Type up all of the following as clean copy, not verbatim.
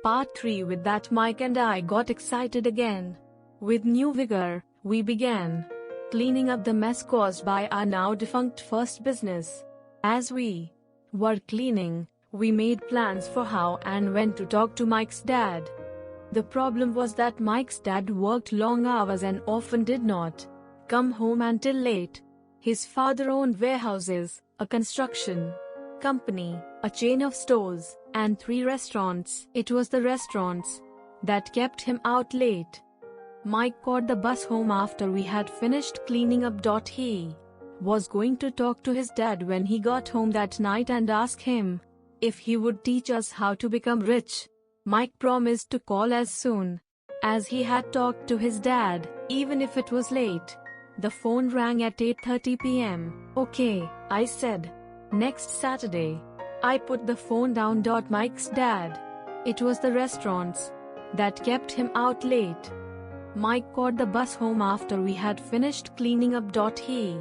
Part 3. With that, Mike and I got excited again. With new vigor, we began cleaning up the mess caused by our now defunct first business. As we were cleaning, we made plans for how and when to talk to Mike's dad. The problem was that Mike's dad worked long hours and often did not come home until late. His father owned warehouses, a construction company, a chain of stores, and 3 restaurants. It was the restaurants that kept him out late. Mike caught the bus home after we had finished cleaning up. He was going to talk to his dad when he got home that night and ask him if he would teach us how to become rich. Mike promised to call as soon as he had talked to his dad, even if it was late. The phone rang at 8:30 p.m. "Okay," I said. "Next Saturday." I put the phone down. Mike's dad. It was the restaurants that kept him out late. Mike caught the bus home after we had finished cleaning up. He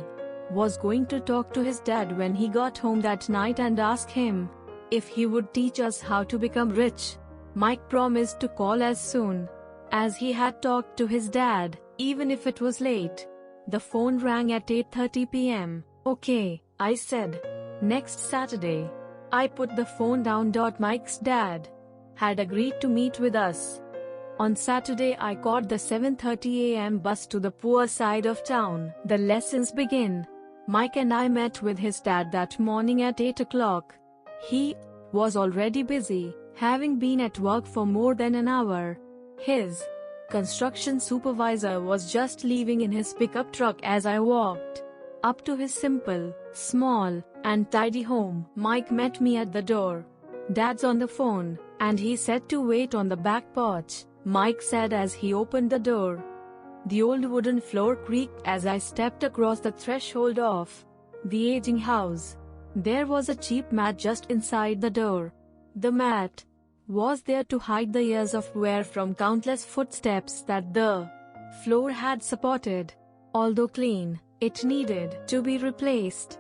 was going to talk to his dad when he got home that night and ask him if he would teach us how to become rich. Mike promised to call as soon as he had talked to his dad, even if it was late. The phone rang at 8:30 p.m. "Okay," I said. "Next Saturday." I put the phone down. Mike's dad had agreed to meet with us. On Saturday I caught the 7:30 a.m. bus to the poor side of town. The lessons begin. Mike and I met with his dad that morning at 8 o'clock. He was already busy, having been at work for more than an hour. His construction supervisor was just leaving in his pickup truck as I walked up to his simple, small, and tidy home. Mike met me at the door. "Dad's on the phone, and he said to wait on the back porch," Mike said as he opened the door. The old wooden floor creaked as I stepped across the threshold of the aging house. There was a cheap mat just inside the door. The mat was there to hide the years of wear from countless footsteps that the floor had supported. Although clean, it needed to be replaced.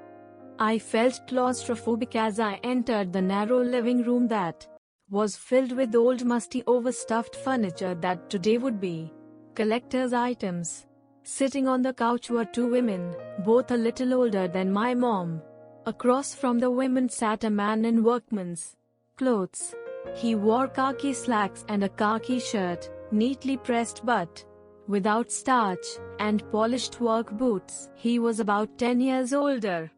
I felt claustrophobic as I entered the narrow living room that was filled with old, musty, overstuffed furniture that today would be collector's items. Sitting on the couch were 2 women, both a little older than my mom. Across from the women sat a man in workman's clothes. He wore khaki slacks and a khaki shirt, neatly pressed but without starch, and polished work boots. He was about 10 years older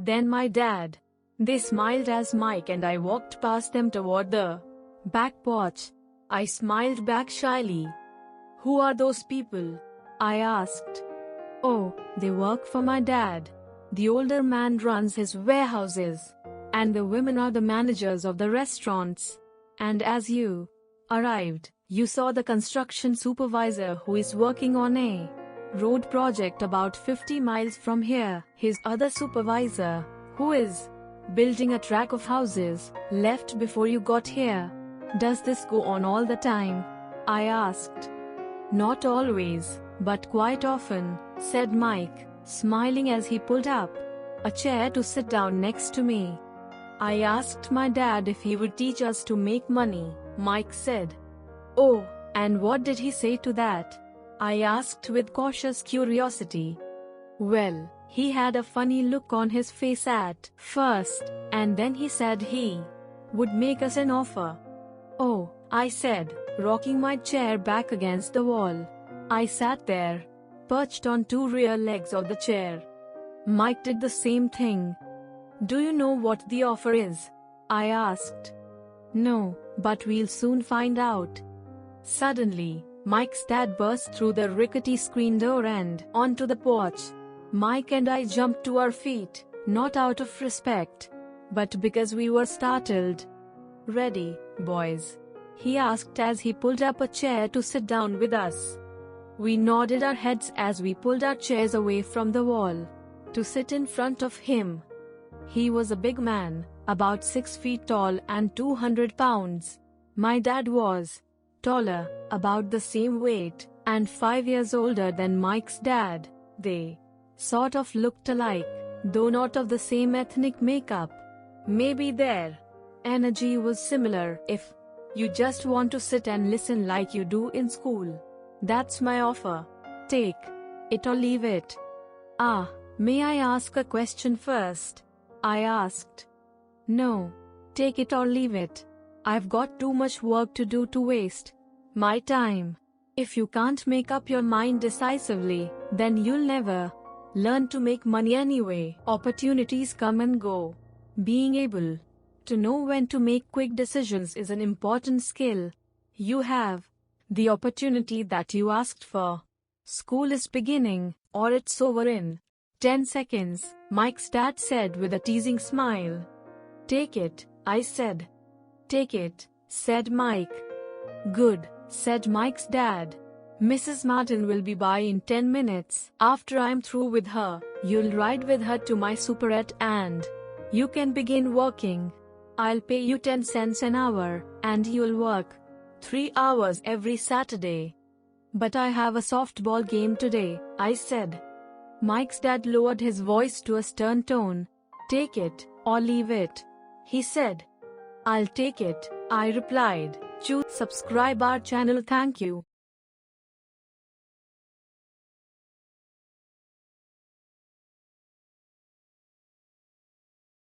than my dad. They smiled as Mike and I walked past them toward the back porch. I smiled back shyly. "Who are those people?" I asked. "Oh, they work for my dad. The older man runs his warehouses, and the women are the managers of the restaurants. And as you arrived, you saw the construction supervisor who is working on a road project about 50 miles from here. His other supervisor, who is building a track of houses, left before you got here. Does this go on all the time?" I asked. "Not always, but quite often," said Mike, smiling as he pulled up a chair to sit down next to me. "I asked my dad if he would teach us to make money," Mike said. "Oh, and what did he say to that?" I asked with cautious curiosity. "Well, he had a funny look on his face at first, and then he said he would make us an offer." "Oh," I said, rocking my chair back against the wall. I sat there, perched on 2 rear legs of the chair. Mike did the same thing. "Do you know what the offer is?" I asked. "No, but we'll soon find out." Suddenly, Mike's dad burst through the rickety screen door and onto the porch. Mike and I jumped to our feet, not out of respect, but because we were startled. "Ready, boys?" he asked as he pulled up a chair to sit down with us. We nodded our heads as we pulled our chairs away from the wall to sit in front of him. He was a big man, about 6 feet tall and 200 pounds. My dad was taller, about the same weight, and 5 years older than Mike's dad. They sort of looked alike, though not of the same ethnic makeup. Maybe their energy was similar, if You just want to sit and listen like you do in school. That's my offer. Take it or leave it. Ah, may I ask a question first? I asked. No. Take it or leave it. I've got too much work to do to waste my time. If you can't make up your mind decisively, then you'll never learn to make money anyway. Opportunities come and go. Being able to know when to make quick decisions is an important skill. You have the opportunity that you asked for. School is beginning, or it's over in 10 seconds, Mike's dad said with a teasing smile. Take it, I said. Take it, said Mike. Good, said Mike's dad. Mrs. Martin will be by in 10 minutes. After I'm through with her, you'll ride with her to my superette and you can begin working. I'll pay you 10 cents an hour, and you'll work 3 hours every Saturday. But I have a softball game today, I said. Mike's dad lowered his voice to a stern tone. Take it, or leave it, he said. I'll take it, I replied. Choose subscribe our channel. Thank you.